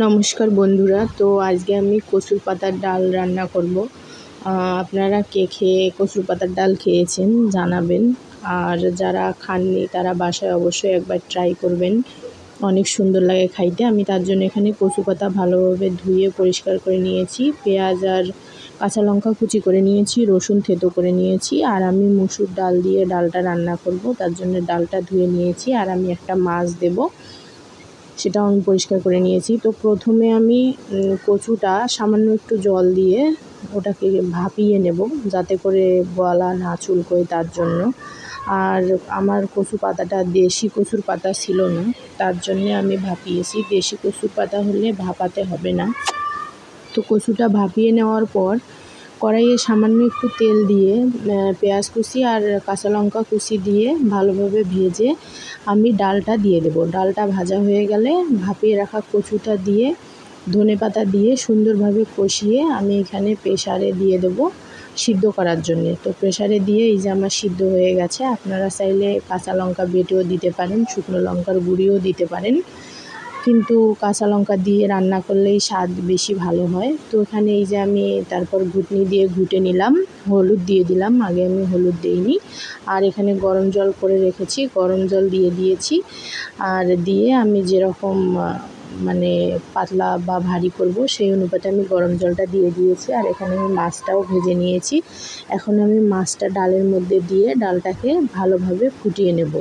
নমস্কার বন্ধুরা। তো আজকে আমি কচুর পাতার ডাল রান্না করব। আপনারা কে খেয়ে কচুর পাতার ডাল খেয়েছেন জানাবেন, আর যারা খাননি তারা বাসায় অবশ্যই একবার ট্রাই করবেন। অনেক সুন্দর লাগে খাইতে। আমি তার জন্য এখানে কচু পাতা ভালোভাবে ধুয়ে পরিষ্কার করে নিয়েছি, পেঁয়াজ আর কাঁচা লঙ্কা কুচি করে নিয়েছি, রসুন থেতো করে নিয়েছি। আর আমি মুসুর ডাল দিয়ে ডালটা রান্না করব, তার জন্য ডালটা ধুয়ে নিয়েছি। আর আমি একটা মাছ দেব, সেটাও আমি পরিষ্কার করে নিয়েছি। তো প্রথমে আমি কচুটা সামান্য একটু জল দিয়ে ওটাকে ভাপিয়ে নেব, যাতে করে গলা না চুলকোয় তার জন্য। আর আমার কচু পাতাটা দেশি কচুর পাতা ছিল না, তার জন্যে আমি ভাপিয়েছি। দেশি কচুর পাতা হলে ভাপাতে হবে না। তো কচুটা ভাপিয়ে নেওয়ার পর কড়াইয়ে সামান্য একটু তেল দিয়ে পেঁয়াজ কুচি আর কাঁচা লঙ্কা কুচি দিয়ে ভালোভাবে ভেজে আমি ডালটা দিয়ে দেব। ডালটা ভাজা হয়ে গেলে ভাপিয়ে রাখা কচুটা দিয়ে ধনেপাতা দিয়ে সুন্দরভাবে কষিয়ে আমি এখানে প্রেসারে দিয়ে দেব সিদ্ধ করার জন্যে। তো প্রেসারে দিয়ে এই যে আমার সিদ্ধ হয়ে গেছে। আপনারা চাইলে কাঁচা লঙ্কা বেটেও দিতে পারেন, শুকনো লঙ্কার গুঁড়িও দিতে পারেন, কিন্তু কাঁচা লঙ্কা দিয়ে রান্না করলেই স্বাদ বেশি ভালো হয়। তো এখানে এই যে আমি তারপর ঘুটনি দিয়ে ঘুটে নিলাম, হলুদ দিয়ে দিলাম, আগে আমি হলুদ দিইনি। আর এখানে গরম জল করে রেখেছি, গরম জল দিয়ে দিয়েছি। আর দিয়ে আমি যেরকম মানে পাতলা বা ভারী করব সেই অনুপাতে আমি গরম জলটা দিয়ে দিয়েছি। আর এখানে আমি মাছটাও ভেজে নিয়েছি। এখন আমি মাছটা ডালের মধ্যে দিয়ে ডালটাকে ভালোভাবে ফুটিয়ে নেব।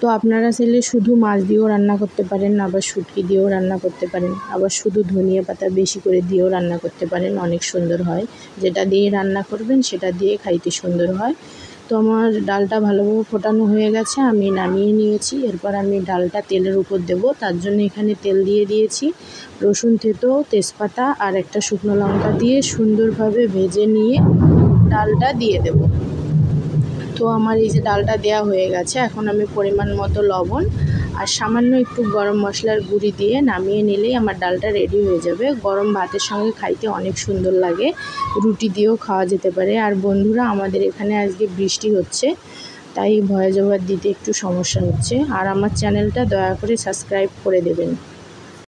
তো আপনারা চাইলে শুধু মাছ দিয়েও রান্না করতে পারেন, আবার শুটকি দিয়েও রান্না করতে পারেন, আবার শুধু ধনিয়া পাতা বেশি করে দিয়েও রান্না করতে পারেন, অনেক সুন্দর হয়। যেটা দিয়ে রান্না করবেন সেটা দিয়ে খাইতে সুন্দর হয়। তো আমার ডালটা ভালোভাবে ফোটানো হয়ে গেছে, আমি নামিয়ে নিয়েছি। এরপর আমি ডালটা তেলের উপর দেব, তার জন্য এখানে তেল দিয়ে দিয়েছি। রসুন থেতো, তেজপাতা আর একটা শুকনো লঙ্কা দিয়ে সুন্দরভাবে ভেজে নিয়ে ডালটা দিয়ে দেব। তো আমার এই যে ডালটা দেওয়া হয়ে গেছে। এখন আমি পরিমাণ মতো লবণ আর সামান্য একটু গরম মশলার গুঁড়ি দিয়ে নামিয়ে নিলেই আমার ডালটা রেডি হয়ে যাবে। গরম ভাতের সঙ্গে খাইতে অনেক সুন্দর লাগে, রুটি দিয়েও খাওয়া যেতে পারে। আর বন্ধুরা, আমাদের এখানে আজকে বৃষ্টি হচ্ছে, তাই ভয়েস ওভার দিতে একটু সমস্যা হচ্ছে। আর আমার চ্যানেলটা দয়া করে সাবস্ক্রাইব করে দেবেন।